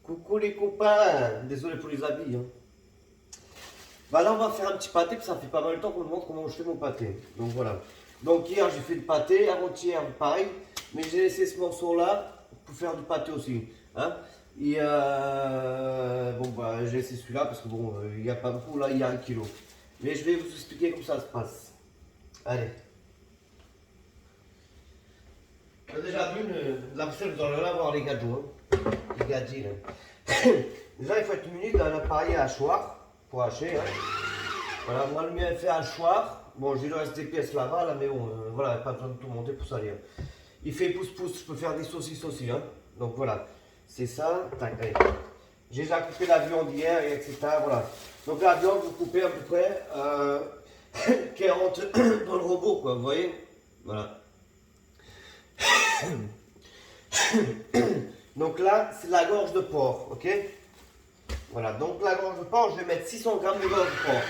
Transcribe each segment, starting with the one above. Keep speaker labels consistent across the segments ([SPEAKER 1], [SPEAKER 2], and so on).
[SPEAKER 1] Coucou les copains, désolé pour les habits. Hein. Bah là on va faire un petit pâté, parce que ça fait pas mal de temps qu'on me montre comment je fais mon pâté. Donc voilà. Donc hier j'ai fait le pâté, avant-hier pareil, mais j'ai laissé ce morceau là pour faire du pâté aussi. Hein. Et bon bah j'ai laissé celui-là parce que bon il n'y a pas beaucoup, là il y a 1 kilo. Mais je vais vous expliquer comment ça se passe. Allez. Déjà d'une, la vaisselle vous allez l'avoir les gadgets. Hein. Les gadgets là. Déjà, il faut être muni d'un appareil à hachoir pour hacher. Hein. Voilà, moi le mien est fait hachoir. Bon, j'ai le reste des pièces là-bas, là, mais bon, voilà, pas besoin de tout monter pour salir. Il fait pouce-pouce, je peux faire des saucisses aussi. Hein. Donc voilà, c'est ça. Tac, allez. J'ai déjà coupé la viande hier, et etc. Voilà. Donc la viande, vous coupez à peu près qu'elle rentre dans le robot, quoi, vous voyez. Voilà. Donc là, c'est la gorge de porc, ok? Voilà, donc la gorge de porc, je vais mettre 600 grammes de gorge de porc.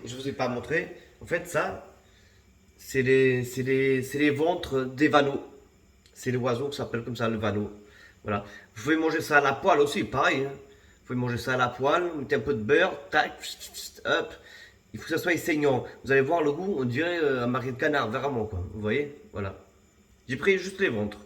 [SPEAKER 1] Je vous ai pas montré. En fait, ça, c'est les ventres des vanneaux. C'est les oiseaux qui s'appellent comme ça, le vanneau. Voilà. Vous pouvez manger ça à la poêle aussi, pareil. Hein. Vous pouvez manger ça à la poêle, vous mettez un peu de beurre, tac, hop. Il faut que ça soit saignant. Vous allez voir le goût, on dirait un marqué de canard, vraiment, quoi. Vous voyez? Voilà. J'ai pris juste les ventres.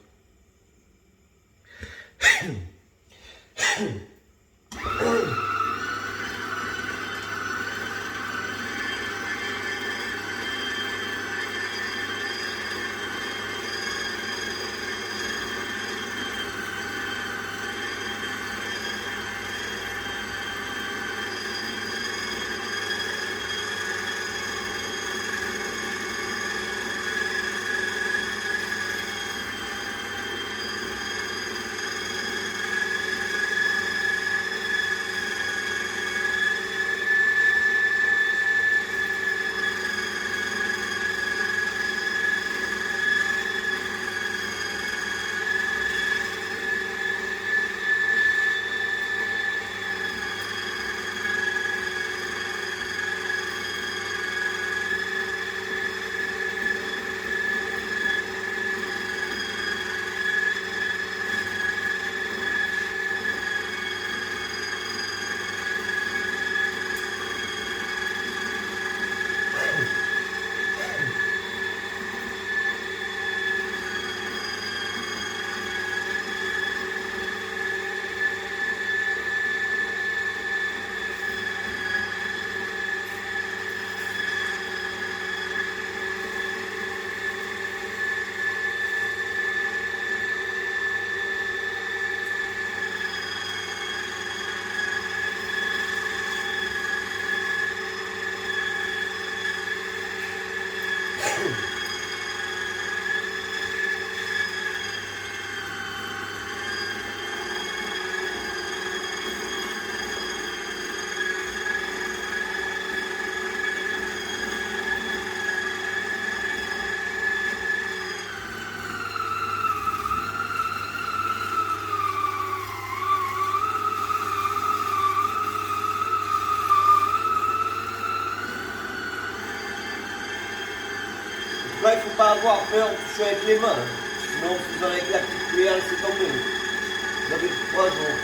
[SPEAKER 1] Là, il ne faut pas avoir peur de toucher avec les mains. Sinon, vous avez avec la petite cuillère, c'est tombé. Vous avez 3 jours.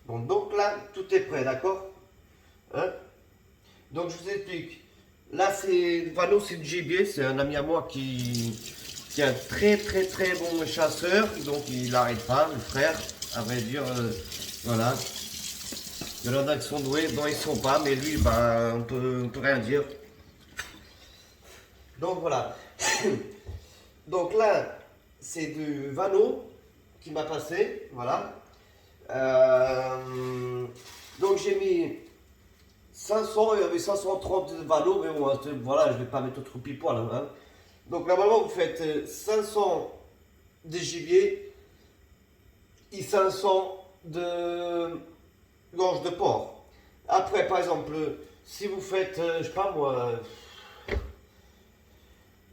[SPEAKER 1] Bon, donc là, tout est prêt, d'accord? Hein? Donc je vous explique. Là, c'est Vano, c'est le gibier, c'est un ami à moi c'est un très bon chasseur, donc il n'arrête pas, le frère, à vrai dire, voilà. Il y en a qui sont doués, bon ils sont pas, mais lui, ben, on peut rien dire. Donc voilà. Donc là, c'est du Vano qui m'a passé, voilà. Donc j'ai mis 500, il y avait 530 Vano, mais bon, voilà, je vais pas mettre trop pile poil, hein. Donc normalement, vous faites 500 de gibier et 500 de gorge de porc. Après, par exemple, si vous faites, je sais pas moi,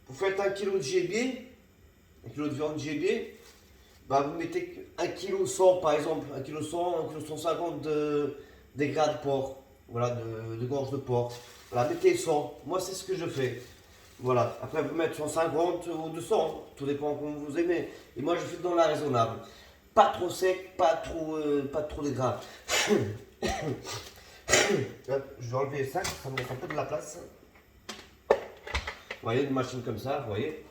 [SPEAKER 1] vous faites 1 kg de gibier, 1 kg de viande de gibier, bah vous mettez 1 kg 100 par exemple, 1 kg 100, 1 kg 150 des gras de porc, voilà, de gorge de porc. Voilà, mettez 100, moi c'est ce que je fais. Voilà, après vous mettez 150 ou 200, tout dépend comment vous aimez. Et moi je fais dans la raisonnable. Pas trop sec, pas trop de gras. Je vais enlever ça, ça me laisse un peu de la place. Vous voyez, une machine comme ça, vous voyez.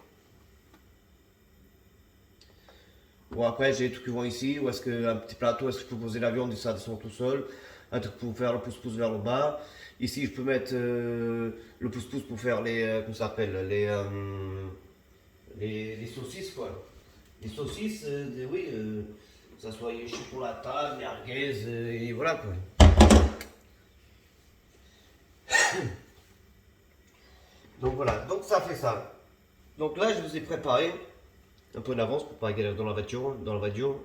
[SPEAKER 1] Bon après j'ai des trucs qui vont ici, ou est-ce qu'un petit plateau, est-ce que je peux poser la viande et ça descend tout seul. Un truc pour faire le pouce-pouce vers le bas. Ici je peux mettre le pouce-pouce pour faire les, comment ça s'appelle, les saucisses quoi. Les saucisses, oui, que ça soit chipolata, merguez, et voilà quoi. Donc voilà, donc ça fait ça. Donc là je vous ai préparé un peu en avance pour pas galérer dans la voiture.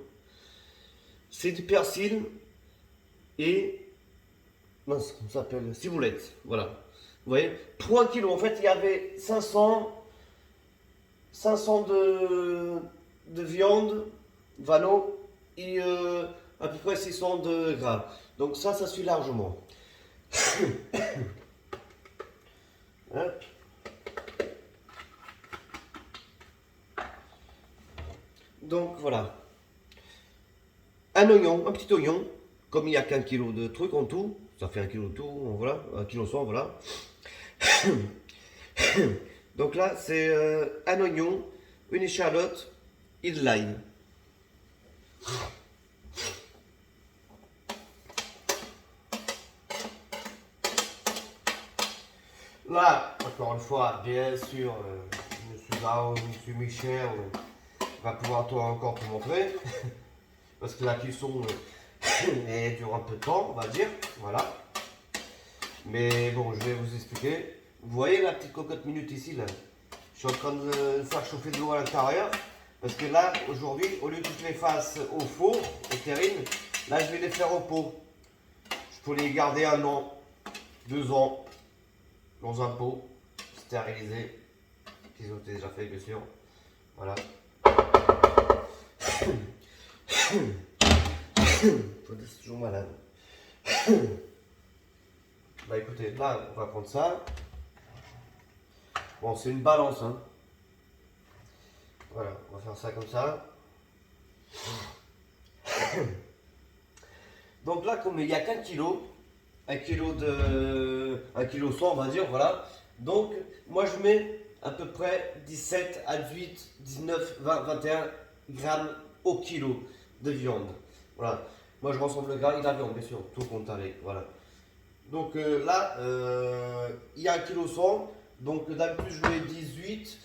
[SPEAKER 1] C'est du persil et mince, comment ça s'appelle, ciboulette, voilà. Vous voyez, pour 1 kg, en fait il y avait 500 de viande, Vano, et à peu près 600 de gras. Donc ça suit largement. Hop. Donc voilà. Un oignon, un petit oignon, comme il n'y a qu'un kilo de trucs en tout, ça fait 1 kilo de tout, voilà, 1 kilo 100, voilà. Donc là, c'est un oignon, une échalote et de l'ail. Là, encore une fois, bien sûr, M. Zao, M. Michel va pouvoir encore te montrer. Parce que la cuisson elle dure un peu de temps, on va dire. Voilà. Mais bon, je vais vous expliquer. Vous voyez la petite cocotte minute ici, là. Je suis en train de faire chauffer de l'eau à l'intérieur. Parce que là, aujourd'hui, au lieu que je les fasse au four, au terrine, là, je vais les faire au pot. Je peux les garder 1 an, 2 ans, dans un pot, stérilisé. Qu'ils ont déjà fait, bien sûr. Voilà. C'est toujours malade. Bah écoutez, là, on va prendre ça. Bon, c'est une balance, hein. Voilà, on va faire ça comme ça. Donc là, comme il n'y a qu'un kilo, 1 kilo 1 kg 100, on va dire, voilà. Donc, moi je mets à peu près 17 à 18, 19, 20, 21 grammes au kilo de viande. Voilà. Moi je ressemble le gras et la viande, bien sûr, tout compte avec, voilà. Donc là, il y a 1 kg 100, donc d'habitude je mets 18,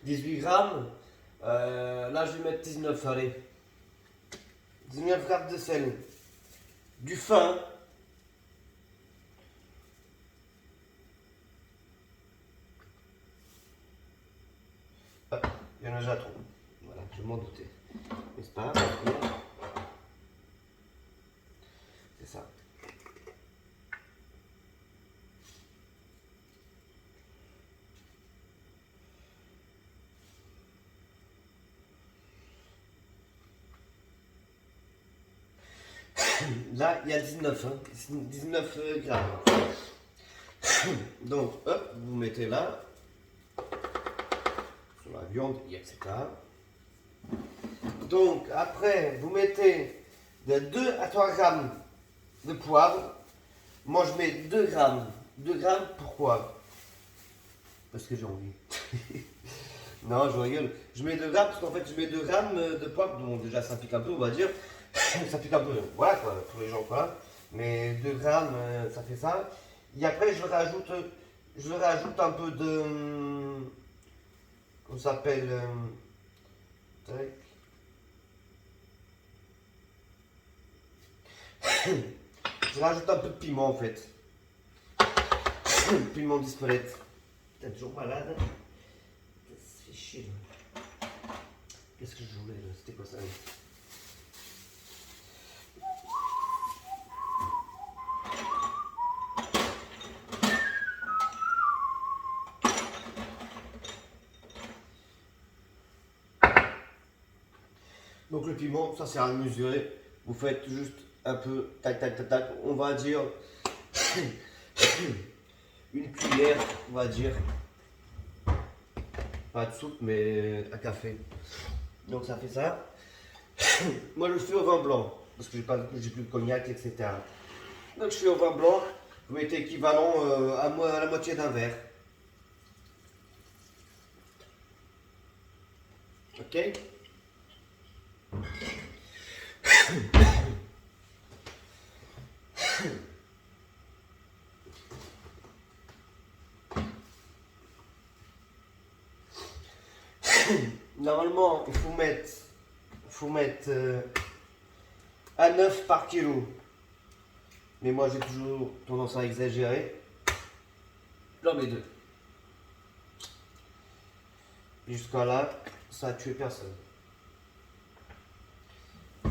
[SPEAKER 1] 18 grammes. Là je vais mettre 19, allez. 19 grammes de sel. Du fin. Hop, il y en a déjà trop. Voilà, je m'en doutais. N'est-ce pas? C'est ça. Là, il y a 19, hein, 19 grammes. Donc, hop, vous mettez là, sur la viande, etc. Donc, après, vous mettez de 2 à 3 grammes de poivre. Moi, je mets 2 grammes. 2 grammes, pourquoi? Parce que j'ai envie. Non, je rigole. Je mets 2 grammes parce qu'en fait, je mets 2 grammes de poivre. Bon, déjà, ça pique un peu, on va dire. Ça pique un peu. Voilà quoi, pour les gens, quoi. Mais 2 grammes, ça fait ça. Et après, je rajoute un peu de. Comment ça s'appelle tac. Je rajoute un peu de piment en fait. Piment d'Espelette. T'es toujours malade? Ça fait chier là. Qu'est-ce que je voulais là? C'était quoi ça? Donc le piment, ça c'est à mesurer. Vous faites juste un peu, tac, tac, tac, tac. On va dire une cuillère, on va dire. Pas de soupe, mais à café. Donc ça fait ça. Moi je fais au vin blanc, parce que j'ai plus de cognac, etc. Donc je fais au vin blanc. Vous mettez équivalent à la moitié d'un verre. Ok? Normalement, il faut mettre un œuf par kilo. Mais moi, j'ai toujours tendance à exagérer. J'en mets 2. Jusqu'à là, ça a tué personne. Je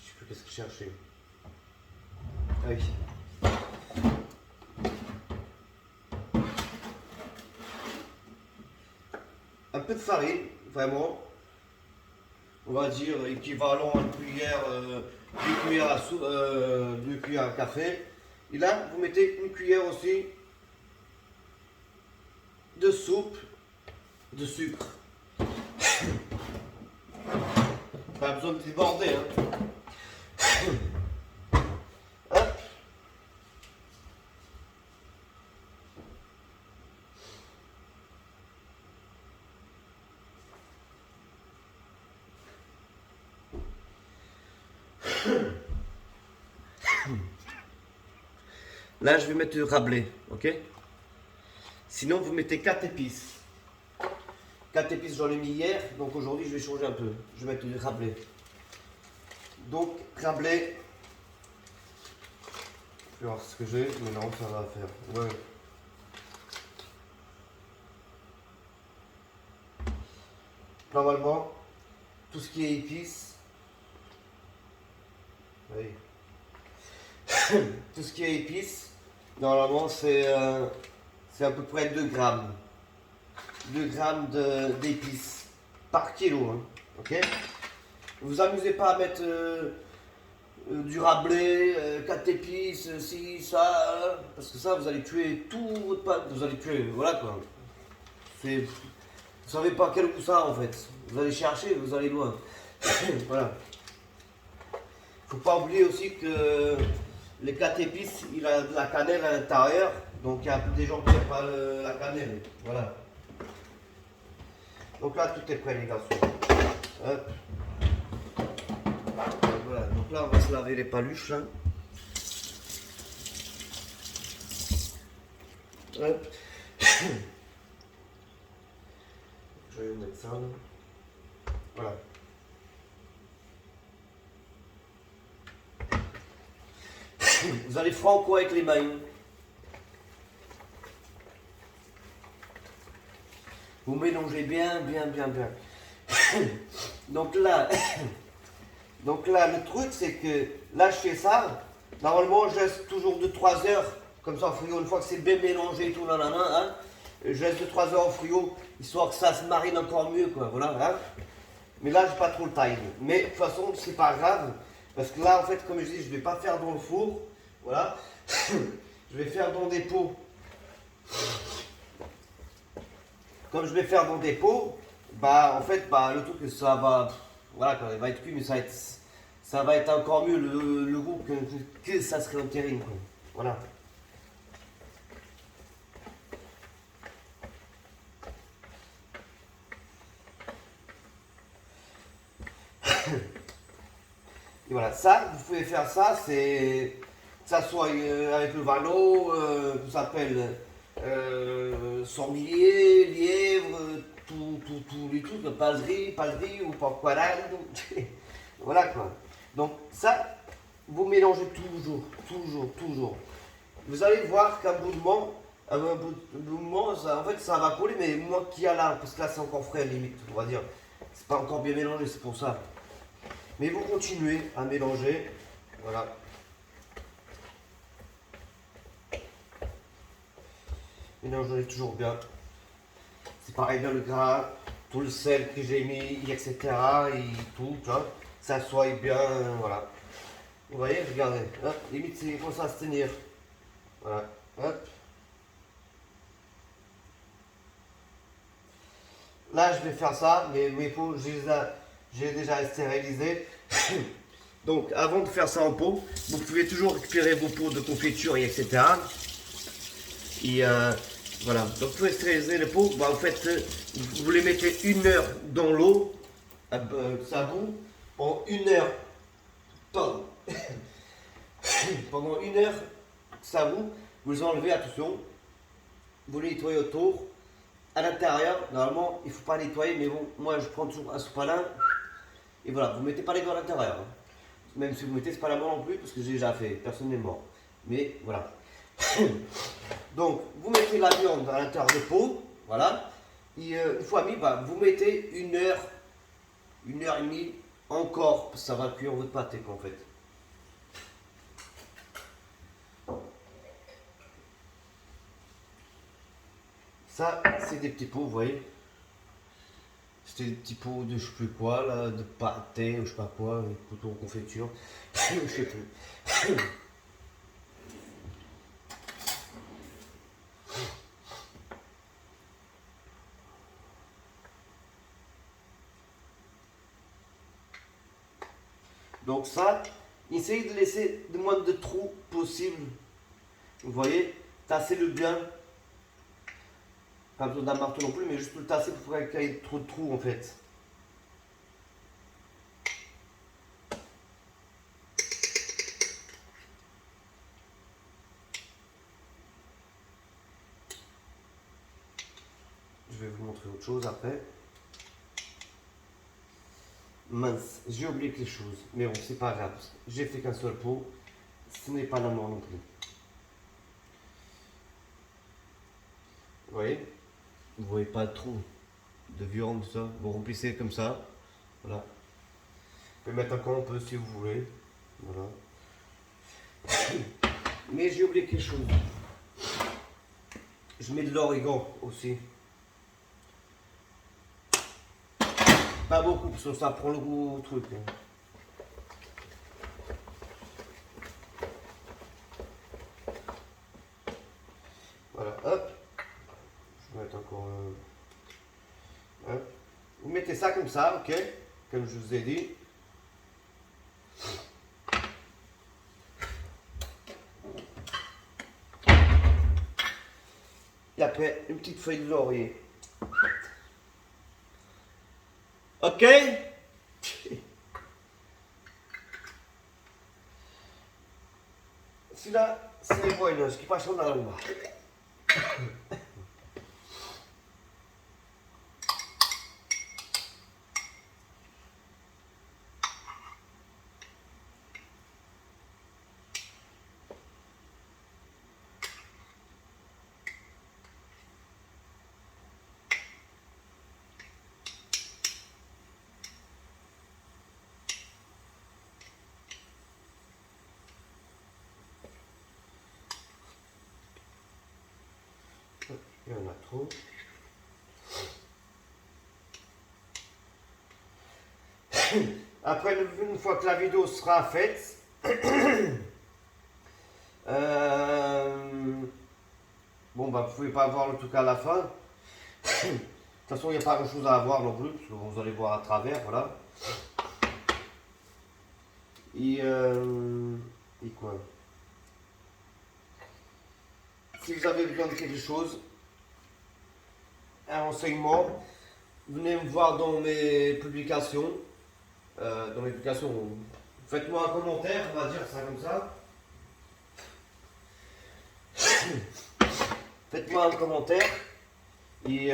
[SPEAKER 1] sais plus qu'est-ce que je cherchais. Ah oui. Un peu de farine, vraiment. On va dire équivalent à une cuillère, 2 cuillères à soupe, 2 cuillères à café. Et là, vous mettez une cuillère aussi de soupe, de sucre. Pas besoin de déborder. Hein. Hop. Là, je vais mettre du rablé, ok? Sinon, vous mettez 4 épices. 4 épices, j'en ai mis hier, donc aujourd'hui, je vais changer un peu. Je vais mettre du rablé. Donc, rablé. Je vais voir ce que j'ai, mais non, ça va faire. Ouais. Normalement, tout ce qui est épices. Oui. Tout ce qui est épices, normalement, c'est à peu près 2 grammes. 2 grammes d'épices par kilo. Hein. Ok? Ne vous amusez pas à mettre du rablé, 4 épices, ci, ça, parce que ça, vous allez tuer tout votre pâte. Vous allez tuer, voilà quoi. Vous savez pas quel goût ça a en fait. Vous allez chercher, vous allez loin. Voilà. Faut pas oublier aussi que les 4 épices, il a de la cannelle à l'intérieur. Donc il y a des gens qui n'aiment pas la cannelle. Voilà. Donc là, tout est prêt les garçons. Hop. Voilà. Donc là, on va se laver les paluches. Là. Hop. Je vais mettre ça. Là. Voilà. Vous allez franco avec les mains. Vous mélangez bien, bien, bien, bien. Donc là, le truc, c'est que là, je fais ça. Normalement, je laisse toujours de 3 heures, comme ça, au frigo, une fois que c'est bien mélangé et tout, là, hein, je laisse de 3 heures au frigo, histoire que ça se marine encore mieux, quoi, voilà. Hein. Mais là, j'ai pas trop le time. Mais de toute façon, c'est pas grave, parce que là, en fait, comme je dis, je vais pas faire dans le four, voilà. Je vais faire dans des pots. Comme je vais faire dans des pots, bah en fait, bah le truc, ça va, voilà, quand il va être cuit, mais ça va être encore mieux le goût que ça serait en terrine, quoi. Voilà. voilà, ça, vous pouvez faire ça, c'est que ça soit avec le vanneau, ça s'appelle sanglier, lièvre, tous les trucs, palerie ou porquarado. Voilà quoi. Donc ça, vous mélangez toujours. Vous allez voir qu'à un bout de moment, ça, en fait ça va coller, mais moins qu'il y a là, parce que là c'est encore frais limite, on va dire. C'est pas encore bien mélangé, c'est pour ça. Mais vous continuez à mélanger. Voilà. Mélangez toujours bien. C'est pareil dans le gras, tout le sel que j'ai mis, etc. Et tout, tu vois. Ça soit bien, voilà. Vous voyez, regardez. Hop, limite, il faut ça se tenir. Voilà. Hop. Là, je vais faire ça, mais mes pots, j'ai déjà stérilisé. Donc, avant de faire ça en pot, vous pouvez toujours récupérer vos pots de confiture, et etc. Et voilà. Donc, pour stériliser les pots, bah, en fait, vous les mettez 1 heure dans l'eau, ça bout, pendant 1 heure. Pardon. Pendant 1 heure, ça bout, vous les enlevez, attention, vous les nettoyez autour. À l'intérieur, normalement, il ne faut pas nettoyer, mais bon, moi je prends toujours un sopalin. Et voilà, vous ne mettez pas les doigts à l'intérieur. Hein. Même si vous mettez ce pas la main non plus, parce que j'ai déjà fait, personne n'est mort. Mais voilà. Donc, vous mettez la viande à l'intérieur de pot, voilà. Et une fois mis, bah, vous mettez 1 heure, 1 heure et demie encore, parce que ça va cuire votre pâté en fait. Ça, c'est des petits pots, vous voyez. C'était des petits pots de je sais plus quoi, là, de pâté, ou je sais pas quoi, couteau en confiture, je sais plus. Donc ça, essayez de laisser le moins de trous possible. Vous voyez, tassez-le bien. Pas besoin d'un marteau non plus, mais juste le tasser pour qu'il y ait trop de trous en fait. Je vais vous montrer autre chose après. Mince, j'ai oublié quelque chose. Mais bon, c'est pas grave. J'ai fait qu'un seul pot. Ce n'est pas la mort non plus. Vous voyez? Vous voyez pas de trou de viande, ça. Vous remplissez comme ça. Voilà. Vous pouvez mettre encore un peu si vous voulez. Voilà. Mais j'ai oublié quelque chose. Je mets de l'origan aussi. Pas beaucoup, parce que ça prend le goût au truc. Hein. Voilà, hop. Je vais mettre encore... hop. Vous mettez ça comme ça, ok? Comme je vous ai dit. Et après, une petite feuille de laurier. Ok? Celui-là, c'est bueno, ce qui passe en aroma. Il y en a trop. Après, une fois que la vidéo sera faite, bon, bah, vous pouvez pas voir le truc à la fin. De toute façon, il n'y a pas grand chose à voir non plus, parce que vous allez voir à travers, voilà. Et quoi? Si vous avez besoin de quelque chose, un renseignement, venez me voir dans mes publications. Faites-moi un commentaire, on va dire ça comme ça. Faites-moi un commentaire et,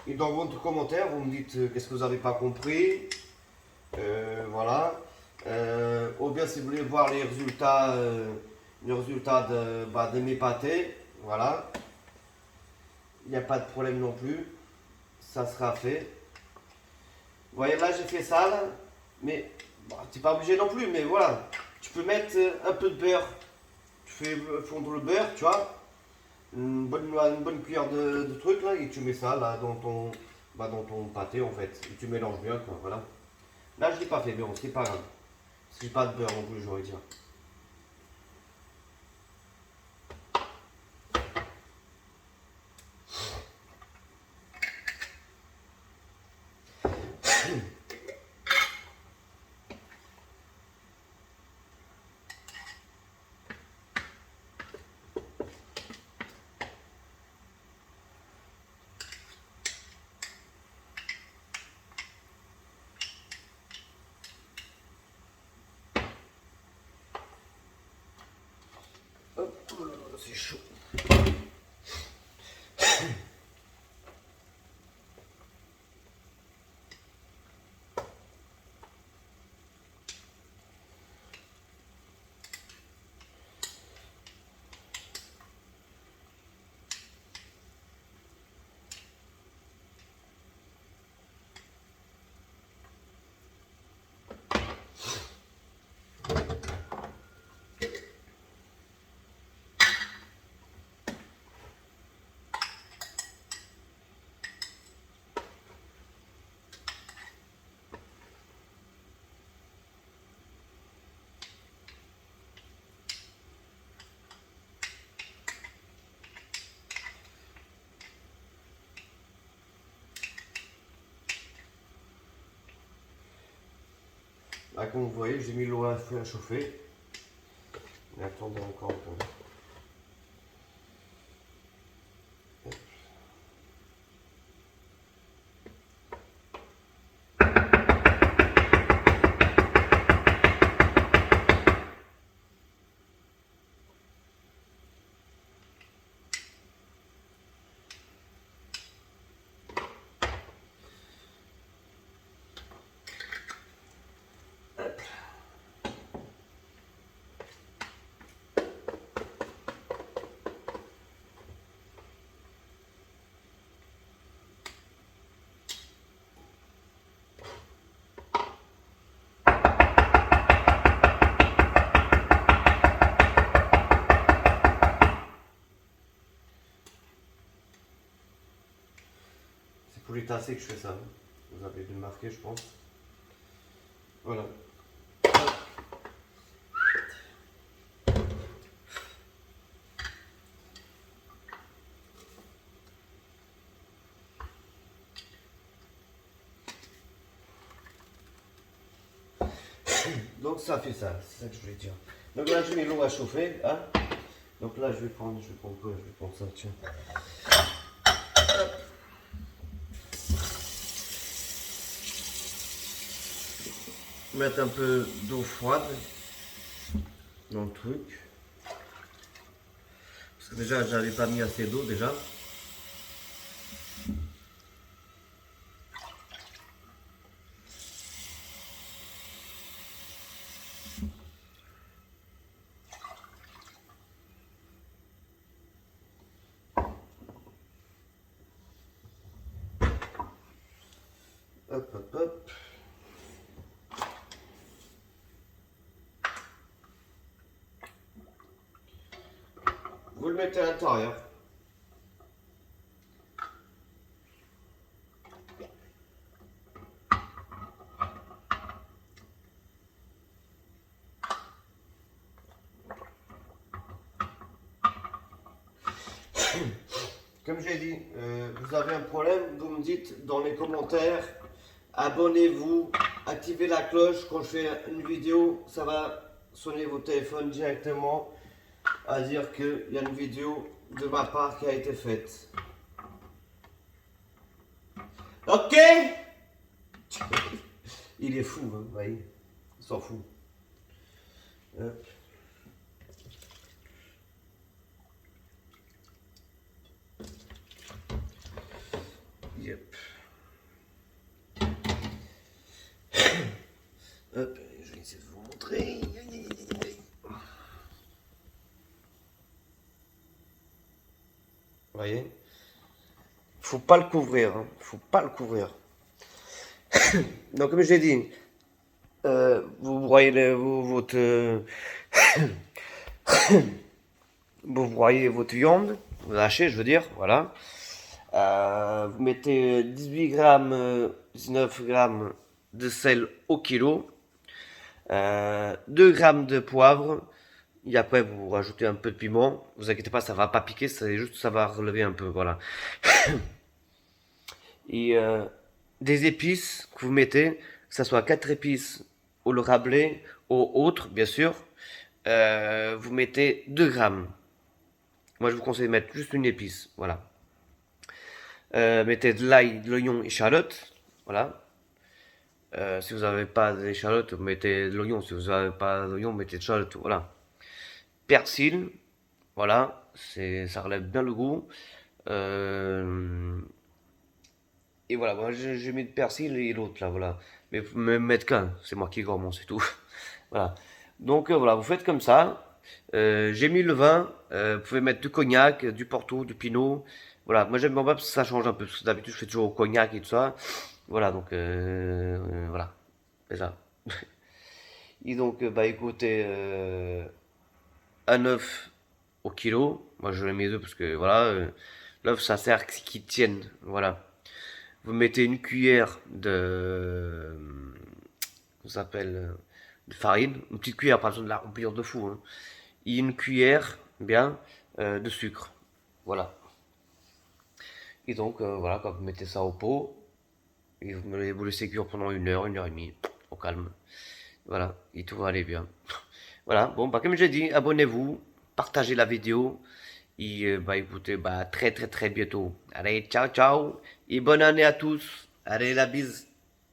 [SPEAKER 1] et dans votre commentaire, vous me dites qu'est-ce que vous n'avez pas compris. Voilà. Ou bien si vous voulez voir les résultats de mes pâtés, voilà. Il n'y a pas de problème non plus. Ça sera fait. Vous voyez là, j'ai fait ça là. Mais bon, tu n'es pas obligé non plus, mais voilà. Tu peux mettre un peu de beurre. Tu fais fondre le beurre, tu vois. Une bonne cuillère de truc là. Et tu mets ça là dans ton pâté en fait. Et tu mélanges bien quoi, voilà. Là, je ne l'ai pas fait, mais bon, c'est pas grave. Parce que j'ai pas de beurre non plus, j'aurais dit. Hop, c'est chaud. Là, comme vous voyez, j'ai mis l'eau à chauffer. Mais attendez encore un peu. Pour les tasser que je fais ça. Vous avez dû le marquer, je pense. Voilà. Donc ça fait ça, c'est ça que je voulais dire. Donc là, je mets l'eau à chauffer. Hein. Donc là, je vais prendre quoi? Je vais prendre ça, tiens. Mettre un peu d'eau froide dans le truc. Parce que déjà, j'avais pas mis assez d'eau déjà. Hop, hop, hop. Vous le mettez à l'intérieur. Comme j'ai dit, vous avez un problème, vous me dites dans les commentaires. Abonnez-vous, activez la cloche. Quand je fais une vidéo, ça va sonner vos téléphones directement à dire qu'il y a une vidéo de ma part qui a été faite. Ok. Il est fou, hein, vous voyez. Il s'en fout. Hein. Yep. Hop, je vais essayer de vous montrer. Vous voyez? Faut pas le couvrir, hein. Faut pas le couvrir. Donc comme je l'ai dit, vous broyez vous broyez votre viande, vous hachez, je veux dire, voilà. Vous mettez 18 grammes, 19 grammes de sel au kilo, 2 grammes de poivre, et après vous rajoutez un peu de piment. Vous inquiétez pas, ça va pas piquer, c'est juste ça va relever un peu, voilà. Et des épices que vous mettez, que ce soit 4 épices ou le rablé ou autre, bien sûr, vous mettez 2 grammes. Moi, je vous conseille de mettre juste une épice, voilà. Mettez de l'ail, de l'oignon, échalote, voilà. Si vous n'avez pas d'échalote, vous mettez de l'oignon. Si vous n'avez pas d'oignon, mettez de l'échalote, voilà. Persil, voilà, ça relève bien le goût. Et voilà, moi j'ai mis de persil et l'autre là, voilà. Mais vous me mettre qu'un, c'est moi qui gourmand, c'est tout. Voilà. Donc voilà, vous faites comme ça. J'ai mis le vin, vous pouvez mettre du cognac, du porto, du pinot. Voilà, moi j'aime bien parce que ça change un peu, parce que d'habitude je fais toujours au cognac et tout ça. Voilà, donc voilà, c'est ça. Et donc, bah écoutez, un œuf au kilo. Moi je mets deux parce que voilà, l'œuf ça sert qu'il tienne. Voilà. Vous mettez une cuillère de. Comment ça s'appelle de farine. Une petite cuillère, pas besoin de la remplir de fou. Hein. Et une cuillère, bien, de sucre. Voilà. Et donc, voilà, quand vous mettez ça au pot, et vous laissez cuire pendant 1 heure et demie, au calme. Voilà, et tout va aller bien. Voilà, bon, bah, comme j'ai dit, abonnez-vous, partagez la vidéo, et bah, écoutez, bah, très très très bientôt. Allez, ciao ciao, et bonne année à tous. Allez, la bise.